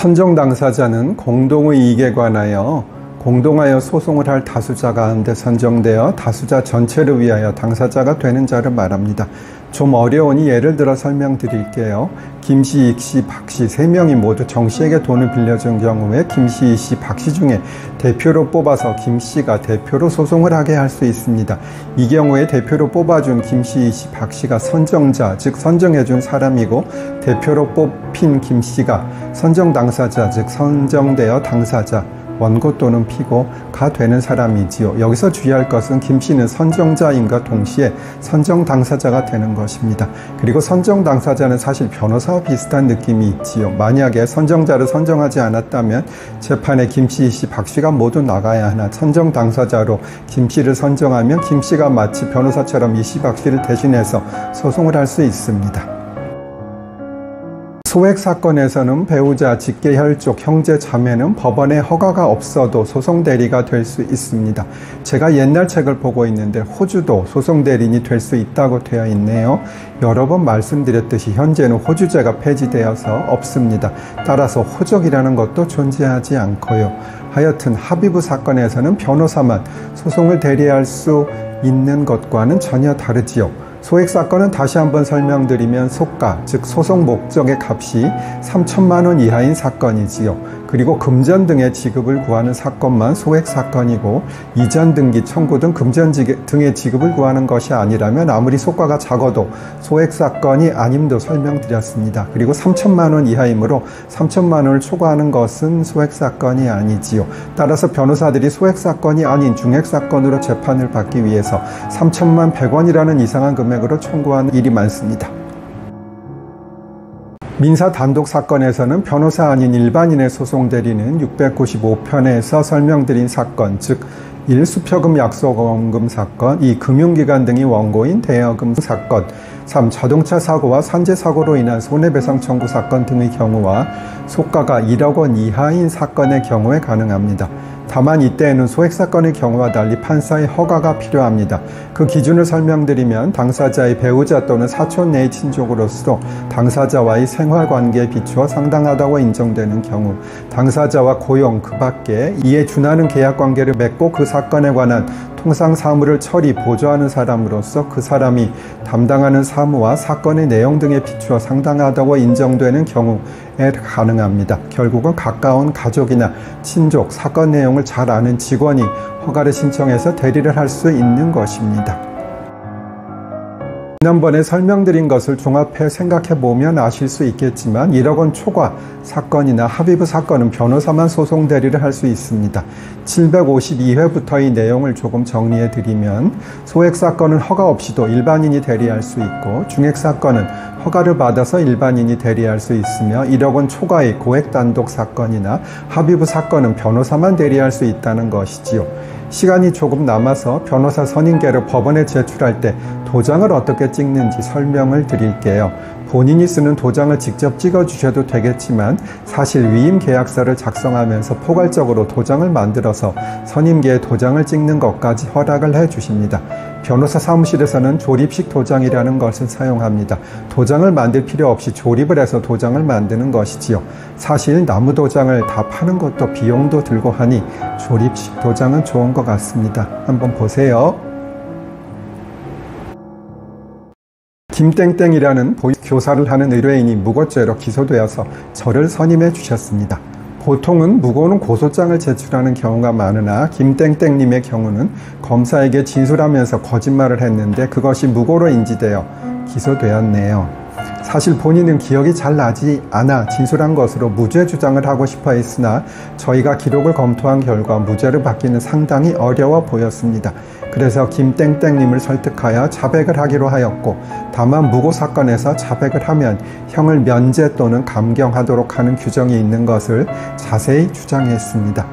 선정 당사자는 공동의 이익에 관하여 공동하여 소송을 할 다수자 가운데 선정되어 다수자 전체를 위하여 당사자가 되는 자를 말합니다. 좀 어려우니 예를 들어 설명드릴게요. 김씨, 익씨, 박씨 세 명이 모두 정씨에게 돈을 빌려준 경우에 김씨, 이씨, 박씨 중에 대표로 뽑아서 김씨가 대표로 소송을 하게 할 수 있습니다. 이 경우에 대표로 뽑아준 김씨, 이씨, 박씨가 선정자, 즉 선정해준 사람이고 대표로 뽑힌 김씨가 선정 당사자, 즉 선정되어 당사자, 원고 또는 피고가 되는 사람이지요. 여기서 주의할 것은 김씨는 선정자임과 동시에 선정 당사자가 되는 것입니다. 그리고 선정 당사자는 사실 변호사와 비슷한 느낌이 있지요. 만약에 선정자를 선정하지 않았다면 재판에 김씨, 이씨, 박씨가 모두 나가야 하나 선정 당사자로 김씨를 선정하면 김씨가 마치 변호사처럼 이씨, 박씨를 대신해서 소송을 할 수 있습니다. 소액 사건에서는 배우자, 직계, 혈족, 형제, 자매는 법원에 허가가 없어도 소송 대리가 될 수 있습니다. 제가 옛날 책을 보고 있는데 호주도 소송 대리인이 될 수 있다고 되어 있네요. 여러 번 말씀드렸듯이 현재는 호주제가 폐지되어서 없습니다. 따라서 호적이라는 것도 존재하지 않고요. 하여튼 합의부 사건에서는 변호사만 소송을 대리할 수 있는 것과는 전혀 다르지요. 소액사건은 다시 한번 설명드리면 소가, 즉 소송 목적의 값이 3천만 원 이하인 사건이지요. 그리고 금전 등의 지급을 구하는 사건만 소액사건이고 이전 등기 청구 등 금전 등의 지급을 구하는 것이 아니라면 아무리 소가가 작아도 소액사건이 아님도 설명드렸습니다. 그리고 3천만 원 이하이므로 3천만 원을 초과하는 것은 소액사건이 아니지요. 따라서 변호사들이 소액사건이 아닌 중액사건으로 재판을 받기 위해서 3천만 100원이라는 이상한 금액으로 청구하는 일이 많습니다. 민사 단독 사건에서는 변호사 아닌 일반인의 소송 대리는 695편에서 설명드린 사건, 즉 1. 수표금 약속원금 사건, 2. 금융기관 등이 원고인 대여금 사건, 3. 자동차 사고와 산재 사고로 인한 손해배상 청구 사건 등의 경우와 소가가 1억 원 이하인 사건의 경우에 가능합니다. 다만 이때에는 소액사건의 경우와 달리 판사의 허가가 필요합니다. 그 기준을 설명드리면 당사자의 배우자 또는 사촌 내의 친족으로서 당사자와의 생활관계에 비추어 상당하다고 인정되는 경우, 당사자와 고용, 그 밖에 이에 준하는 계약관계를 맺고 그 사건에 관한 통상 사무를 처리, 보조하는 사람으로서 그 사람이 담당하는 사무와 사건의 내용 등에 비추어 상당하다고 인정되는 경우에 가능합니다. 결국은 가까운 가족이나 친족, 사건 내용을 잘 아는 직원이 허가를 신청해서 대리를 할 수 있는 것입니다. 지난번에 설명드린 것을 종합해 생각해보면 아실 수 있겠지만 1억 원 초과 사건이나 합의부 사건은 변호사만 소송 대리를 할 수 있습니다. 752회부터의 내용을 조금 정리해드리면 소액 사건은 허가 없이도 일반인이 대리할 수 있고 중액 사건은 허가를 받아서 일반인이 대리할 수 있으며 1억 원 초과의 고액 단독 사건이나 합의부 사건은 변호사만 대리할 수 있다는 것이지요. 시간이 조금 남아서 변호사 선임계를 법원에 제출할 때 도장을 어떻게 찍는지 설명을 드릴게요. 본인이 쓰는 도장을 직접 찍어주셔도 되겠지만 사실 위임 계약서를 작성하면서 포괄적으로 도장을 만들어서 선임계에 도장을 찍는 것까지 허락을 해주십니다. 변호사 사무실에서는 조립식 도장이라는 것을 사용합니다. 도장을 만들 필요 없이 조립을 해서 도장을 만드는 것이지요. 사실 나무 도장을 다 파는 것도 비용도 들고 하니 조립식 도장은 좋은 것 같습니다. 한번 보세요. 김땡땡이라는 교사를 하는 의뢰인이 무고죄로 기소되어서 저를 선임해 주셨습니다. 보통은 무고는 고소장을 제출하는 경우가 많으나 김땡땡님의 경우는 검사에게 진술하면서 거짓말을 했는데 그것이 무고로 인지되어 기소되었네요. 사실 본인은 기억이 잘 나지 않아 진술한 것으로 무죄 주장을 하고 싶어 했으나 저희가 기록을 검토한 결과 무죄를 받기는 상당히 어려워 보였습니다. 그래서 김땡땡님을 설득하여 자백을 하기로 하였고, 다만 무고 사건에서 자백을 하면 형을 면제 또는 감경하도록 하는 규정이 있는 것을 자세히 주장했습니다.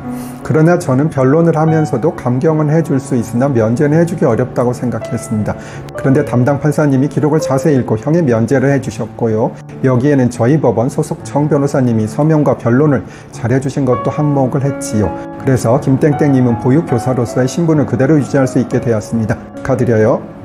그러나 저는 변론을 하면서도 감경은 해줄 수 있으나 면제는 해주기 어렵다고 생각했습니다. 그런데 담당 판사님이 기록을 자세히 읽고 형의 면제를 해주셨고요. 여기에는 저희 법원 소속 정 변호사님이 서명과 변론을 잘해주신 것도 한몫을 했지요. 그래서 김땡땡님은 보육교사로서의 신분을 그대로 유지할 수 있게 되었습니다. 축하드려요.